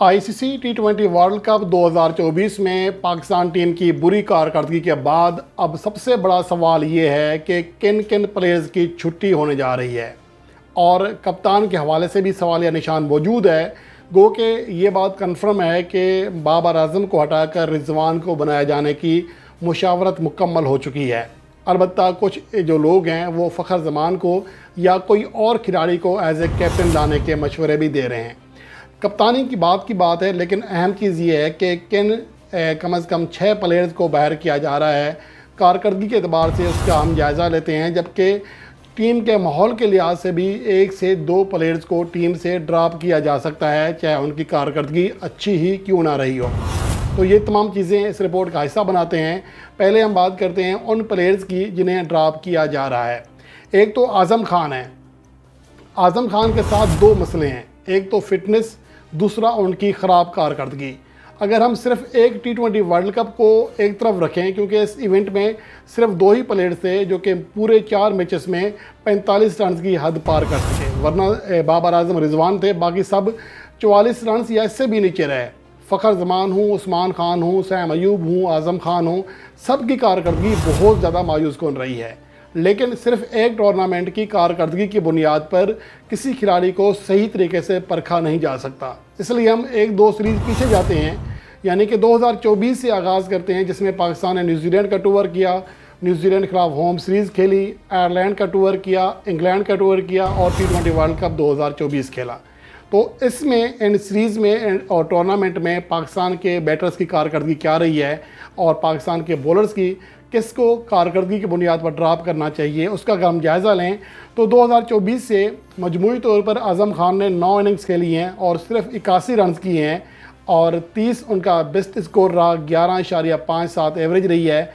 ICC टी20 world cup 2024 में Pakistan team की बुरी कारकर्दगी के बाद अब सबसे बड़ा सवाल ये है कि किन किन प्लेयर्स की छुट्टी होने जा रही है और कप्तान के हवाले से भी सवाल या निशान मौजूद है। गो कि ये बात कंफर्म है कि बाबर आजम को हटाकर रिजवान को बनाए जाने की मुशावरत मुकम्मल हो चुकी है। अलबत्ता कुछ जो लोग हैं वो फ़खर जमान को या कोई और खिलाड़ी को एज ए कैप्टन लाने के मशवरे भी दे रहे हैं। कप्तानी की बात है, लेकिन अहम चीज़ ये है कि किन कम से कम 6 प्लेयर्स को बाहर किया जा रहा है। कारकर्दगी के अतबार से उसका हम जायज़ा लेते हैं, जबकि टीम के माहौल के लिहाज से भी 1 से 2 प्लेयर्स को टीम से ड्रॉप किया जा सकता है, चाहे उनकी कारकर्दगी अच्छी ही क्यों ना रही हो। तो ये तमाम चीज़ें इस रिपोर्ट का हिस्सा बनाते हैं। पहले हम बात करते हैं उन प्लेयर्स की जिन्हें ड्रॉप किया जा रहा है। एक तो आज़म खान है। आज़म खान के साथ 2 मसले हैं, एक तो फिटनेस, दूसरा उनकी ख़राब कारकर्दगी। अगर हम सिर्फ एक टी20 वर्ल्ड कप को एक तरफ रखें, क्योंकि इस इवेंट में सिर्फ 2 ही प्लेयर्स थे जो कि पूरे 4 मैचेस में 45 रन की हद पार कर सके, वरना बाबर आजम, रिजवान थे, बाकी सब 44 रन या इससे भी नीचे रहे। फ़खर जमान हूँ, उस्मान खान हूँ, सैम अयूब हूँ, आज़म खान हूँ, सब की कारकर्दगी बहुत ज़्यादा मायूस कौन रही है। लेकिन सिर्फ एक टूर्नामेंट की कारकर्दगी की बुनियाद पर किसी खिलाड़ी को सही तरीके से परखा नहीं जा सकता। इसलिए हम 1-2 सीरीज़ पीछे जाते हैं, यानी कि 2024 से आगाज़ करते हैं, जिसमें पाकिस्तान ने न्यूजीलैंड का टूर किया, न्यूजीलैंड के खिलाफ होम सीरीज़ खेली, आयरलैंड का टूर किया, इंग्लैंड का टूर किया और टी20 वर्ल्ड कप 2024 खेला। तो इसमें इन सीरीज़ में और टूर्नामेंट में पाकिस्तान के बैटर्स की कारकर्दगी क्या रही है और पाकिस्तान के बॉलर्स की किसको कारकर्दगी की बुनियाद पर ड्रॉप करना चाहिए, उसका अगर हम जायज़ा लें तो 2024 से मजमूई तौर पर आज़म खान ने 9 इनिंग्स खेली हैं और सिर्फ 81 रन किए हैं और 30 उनका बेस्ट स्कोर रहा, 11.57 एवरेज रही है,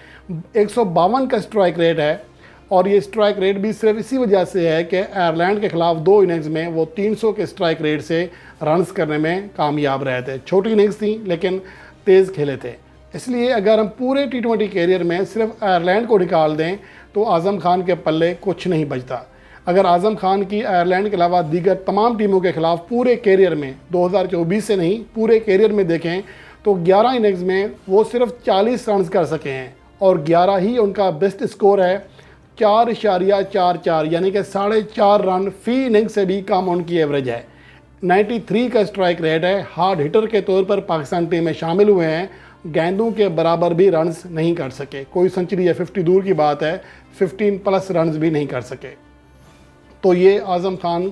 152 का स्ट्राइक रेट है। और ये स्ट्राइक रेट भी सिर्फ इसी वजह से है कि आयरलैंड के ख़िलाफ़ 2 इनिंग्स में वो 300 के स्ट्राइक रेट से रन्स करने में कामयाब रहे थे। छोटी इनिंग्स थी लेकिन तेज़ खेले थे। इसलिए अगर हम पूरे टी20 कैरियर में सिर्फ आयरलैंड को निकाल दें तो आज़म खान के पल्ले कुछ नहीं बचता। अगर आज़म खान की आयरलैंड के अलावा दीगर तमाम टीमों के ख़िलाफ़ पूरे कैरियर में 2024 से नहीं पूरे कैरियर में देखें तो 11 इनिंग्स में वो सिर्फ 40 रन कर सके हैं और 11 ही उनका बेस्ट स्कोर है, 4.44, यानी कि 4.5 रन फ़ी इनिंग से भी कम उनकी एवरेज है। 93 का स्ट्राइक रेट है। हार्ड हिटर के तौर पर पाकिस्तान टीम में शामिल हुए हैं, गेंदों के बराबर भी रन्स नहीं कर सके। कोई सेंचुरी या 50 दूर की बात है, 15+ रन्स भी नहीं कर सके। तो ये आज़म खान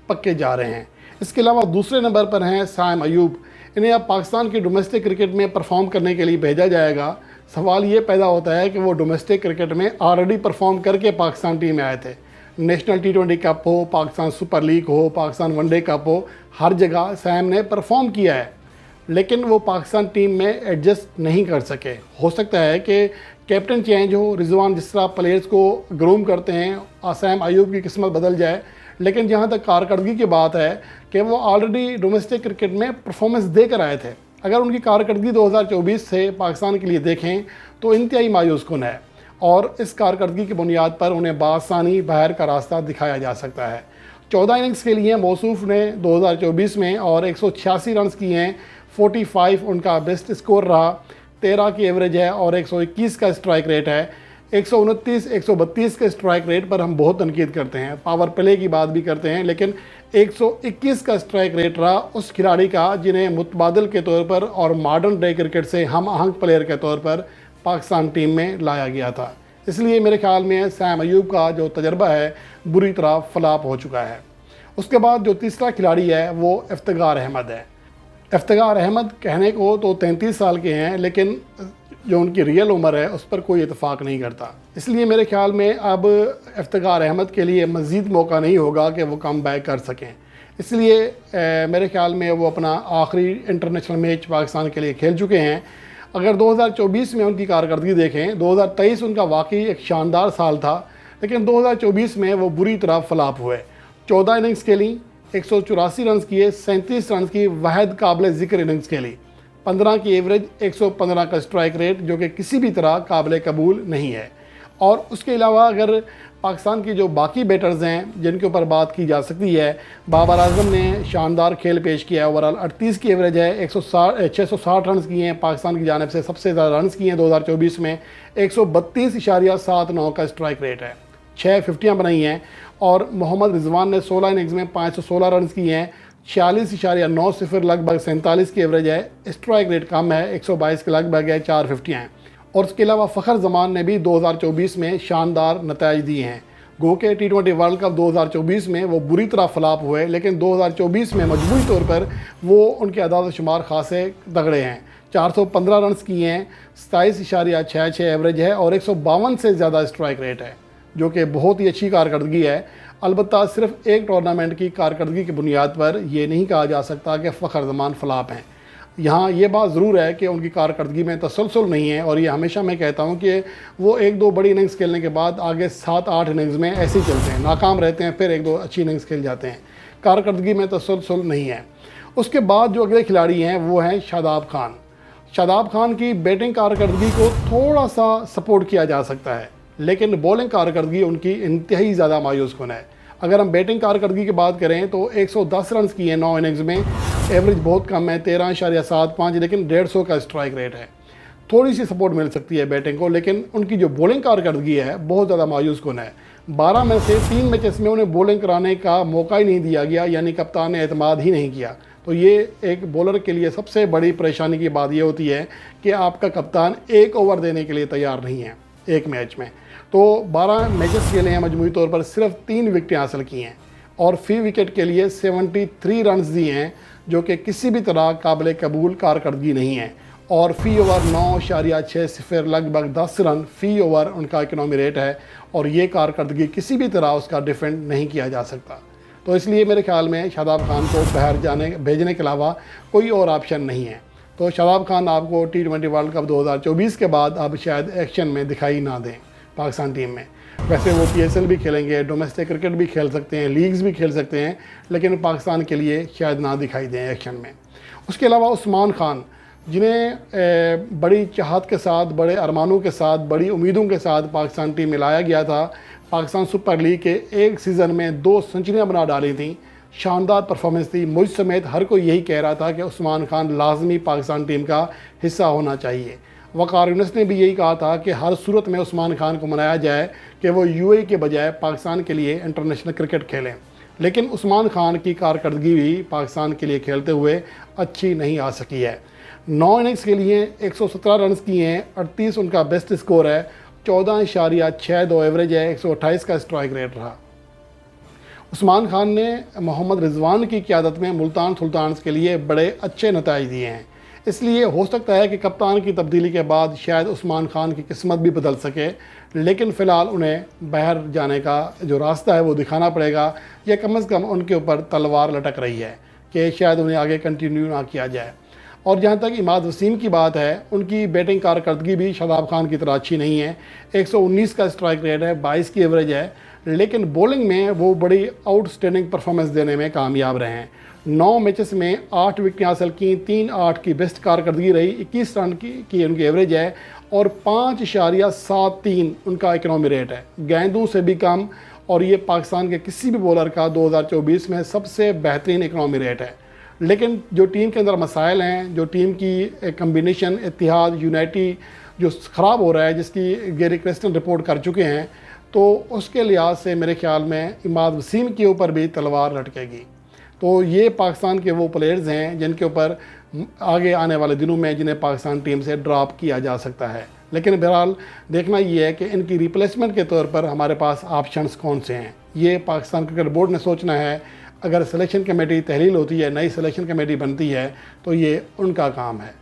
पक्के जा रहे हैं। इसके अलावा दूसरे नंबर पर हैं सैम अयूब। इन्हें अब पाकिस्तान की डोमेस्टिक क्रिकेट में परफॉर्म करने के लिए भेजा जाएगा। सवाल ये पैदा होता है कि वो डोमेस्टिक क्रिकेट में ऑलरेडी परफॉर्म करके पाकिस्तान टीम में आए थे। नेशनल टी20 कप हो, पाकिस्तान सुपर लीग हो, पाकिस्तान वनडे कप हो, हर जगह सैम ने परफॉर्म किया है, लेकिन वो पाकिस्तान टीम में एडजस्ट नहीं कर सके। हो सकता है कि कैप्टन चेंज हो, रिजवान जिस तरह प्लेयर्स को ग्रूम करते हैं, सैम अयूब की किस्मत बदल जाए, लेकिन जहाँ तक कारकर्दगी की बात है कि वो ऑलरेडी डोमेस्टिक क्रिकेट में परफॉर्मेंस देकर आए थे। अगर उनकी कारकर्दगी 2024 से पाकिस्तान के लिए देखें तो इंतहाई मायूस कुन है और इस कारकर्दगी की बुनियाद पर उन्हें बासानी बाहर का रास्ता दिखाया जा सकता है। 14 इनिंग्स के लिए मौसूफ ने 2024 में और 186 रन किए हैं, 45 उनका बेस्ट स्कोर रहा, 13 की एवरेज है और 121 का स्ट्राइक रेट है। 129, 132 के स्ट्राइक रेट पर हम बहुत तनकीद करते हैं, पावर प्ले की बात भी करते हैं, लेकिन 121 का स्ट्राइक रेट रहा उस खिलाड़ी का जिन्हें मुतबादल के तौर पर और मॉडर्न डे क्रिकेट से हम आहंग प्लेयर के तौर पर पाकिस्तान टीम में लाया गया था। इसलिए मेरे ख्याल में सैम अयूब का जो तजर्बा है बुरी तरह फ्लॉप हो चुका है। उसके बाद जो तीसरा खिलाड़ी है वो इफ्तिखार अहमद है। इफ्तिखार अहमद कहने को तो 33 साल के हैं, लेकिन जो उनकी रियल उम्र है उस पर कोई इतफाक़ नहीं करता। इसलिए मेरे ख्याल में अब इफ्तिखार अहमद के लिए मज़ीद मौका नहीं होगा कि वो कम बैक कर सकें। इसलिए मेरे ख्याल में वो अपना आखिरी इंटरनेशनल मैच पाकिस्तान के लिए खेल चुके हैं। अगर 2024 में उनकी कारकर्दगी देखें, 2023 उनका वाकई एक शानदार साल था, लेकिन 2024 में वो बुरी तरह फ्लॉप हुए। 14 इनिंग्स खेली, 184 रन किए, 37 रन की वाहिद काबिल ज़िक्र इनिंग्स खेली, 15 की एवरेज, 115 का स्ट्राइक रेट, जो कि किसी भी तरह काबिल कबूल नहीं है। और उसके अलावा अगर पाकिस्तान की जो बाकी बैटर्स हैं जिनके ऊपर बात की जा सकती है, बाबर आजम ने शानदार खेल पेश किया है। ओवरऑल 38 की एवरेज है, 660 रन किए हैं पाकिस्तान की जानिब से, सबसे ज़्यादा रन किए हैं 2024 में। 132.79 का स्ट्राइक रेट है, 6 फिफ्टियाँ बनाई हैं। और मोहम्मद रिजवान ने 16 इनिंग्स में 516 रन किए हैं, 46.90 लगभग 47 की एवरेज है। स्ट्राइक रेट कम है, 122 के लगभग है, 4 फिफ्टियाँ हैं। और उसके अलावा फ़खर जमान ने भी 2024 में शानदार नताइज दिए हैं। गो के T20 वर्ल्ड कप 2024 में वो बुरी तरह फ्लॉप हुए, लेकिन 2024 में मजबूरी तौर पर वो उनके अदाद शुमार खासे तगड़े हैं। 415 रन किए हैं, 27.66 एवरेज है और 152 से ज़्यादा स्ट्राइक रेट है, जो कि बहुत ही अच्छी कारकर्दगी है। अलबत्ता सिर्फ एक टूर्नामेंट की कारकर्दगी की बुनियाद पर यह नहीं कहा जा सकता कि फ़खर जमान फ्लॉप हैं। यहाँ ये बात ज़रूर है कि उनकी कारकर्दगी में तसलसल नहीं है, और ये हमेशा मैं कहता हूँ कि वो 1-2 बड़ी इनिंग्स खेलने के बाद आगे 7-8 इनिंग्स में ऐसे ही चलते हैं, नाकाम रहते हैं, फिर 1-2 अच्छी इनिंग्स खेल जाते हैं। कारकर्दगी में तसलसल नहीं है। उसके बाद जो अगले खिलाड़ी हैं वो हैं शादाब खान। शादाब खान की बैटिंग कारकर्दगी को थोड़ा सा सपोर्ट किया जा सकता है, लेकिन बॉलिंग कारकर्दगी उनकी इंतहाई ज़्यादा मायूस कुन है। अगर हम बैटिंग कारकर्दगी की बात करें तो 110 रन किए हैं 9 इनिंग्स में, एवरेज बहुत कम है 13.75, लेकिन 150 का स्ट्राइक रेट है। थोड़ी सी सपोर्ट मिल सकती है बैटिंग को, लेकिन उनकी जो बॉलिंग कारकर्दगी है बहुत ज़्यादा मायूस कुन है। 12 में से 3 मैचेस में उन्हें बॉलिंग कराने का मौका ही नहीं दिया गया, यानी कप्तान ने एतमाद ही नहीं किया। तो ये एक बॉलर के लिए सबसे बड़ी परेशानी की बात ये होती है कि आपका कप्तान 1 ओवर देने के लिए तैयार नहीं है एक मैच में। तो 12 मैचेस खेले हैं, मजमूई तौर पर सिर्फ 3 विकेटें हासिल की हैं और फी विकेट के लिए 73 रन दिए हैं, जो कि किसी भी तरह काबिल कबूल कारकर्दगी नहीं है। और फ़ी ओवर 9.60 लगभग 10 रन फ़ी ओवर उनका इकनॉमी रेट है, और ये कारकर्दगी किसी भी तरह उसका डिफेंड नहीं किया जा सकता। तो इसलिए मेरे ख्याल में शादाब खान को बाहर भेजने के अलावा कोई और ऑप्शन नहीं है। तो शादाब खान आपको T20 वर्ल्ड कप 2024 के बाद अब शायद एक्शन में दिखाई ना दें पाकिस्तान टीम में। वैसे वो PSL भी खेलेंगे, डोमेस्टिक क्रिकेट भी खेल सकते हैं, लीग्स भी खेल सकते हैं, लेकिन पाकिस्तान के लिए शायद ना दिखाई दें एक्शन में। उसके अलावा उस्मान खान, जिन्हें बड़ी चाहत के साथ, बड़े अरमानों के साथ, बड़ी उम्मीदों के साथ पाकिस्तान टीम में लाया गया था। पाकिस्तान सुपर लीग के एक सीज़न में 2 सेंचुरियाँ बना डाली थी, शानदार परफॉर्मेंस थी। मुझ समेत हर कोई यही कह रहा था कि उस्मान खान लाजमी पाकिस्तान टीम का हिस्सा होना चाहिए। वक़ार यूनुस ने भी यही कहा था कि हर सूरत में उस्मान खान को मनाया जाए कि वो UAE के बजाय पाकिस्तान के लिए इंटरनेशनल क्रिकेट खेलें। लेकिन उस्मान खान की कारकर्दगी भी पाकिस्तान के लिए खेलते हुए अच्छी नहीं आ सकी है। 9 इनिंग्स के लिए 117 रन किए हैं, 38 उनका बेस्ट स्कोर है, 14.62 एवरेज है, 128 का स्ट्राइक रेट रहा। उस्मान खान ने मोहम्मद रिजवान की क़यादत में मुल्तान सुल्तान्स के लिए बड़े अच्छे नताइज दिए हैं। इसलिए हो सकता है कि कप्तान की तब्दीली के बाद शायद उस्मान खान की किस्मत भी बदल सके, लेकिन फ़िलहाल उन्हें बाहर जाने का जो रास्ता है वो दिखाना पड़ेगा, या कम से कम उनके ऊपर तलवार लटक रही है कि शायद उन्हें आगे कंटिन्यू ना किया जाए। और जहाँ तक इमाद वसीम की बात है, उनकी बैटिंग कारकर्दगी भी शादाब खान की तरह अच्छी नहीं है। 119 का स्ट्राइक रेट है, 22 की एवरेज है, लेकिन बॉलिंग में वो बड़ी आउटस्टैंडिंग परफॉर्मेंस देने में कामयाब रहे हैं। 9 मैचेस में 8 विकेटें हासिल की, 3-8 की बेस्ट कारकर्दगी रही, 21 रन की उनकी एवरेज है और 5.73 उनका इकनॉमी रेट है, गेंदों से भी कम। और ये पाकिस्तान के किसी भी बॉलर का 2024 में सबसे बेहतरीन इकनॉमी रेट है। लेकिन जो टीम के अंदर मसाइल हैं, जो टीम की कम्बिनेशन इत्तिहाद यूनाइटी जो ख़राब हो रहा है, जिसकी गैरी क्रिस्टन रिपोर्ट कर चुके हैं, तो उसके लिहाज से मेरे ख्याल में इमाद वसीम के ऊपर भी तलवार लटकेगी। तो ये पाकिस्तान के वो प्लेयर्स हैं जिनके ऊपर आगे आने वाले दिनों में जिन्हें पाकिस्तान टीम से ड्रॉप किया जा सकता है। लेकिन बहरहाल देखना ये है कि इनकी रिप्लेसमेंट के तौर पर हमारे पास ऑप्शंस कौन से हैं, ये पाकिस्तान क्रिकेट बोर्ड ने सोचना है। अगर सिलेक्शन कमेटी तहलील होती है, नई सिलेक्शन कमेटी बनती है, तो ये उनका काम है।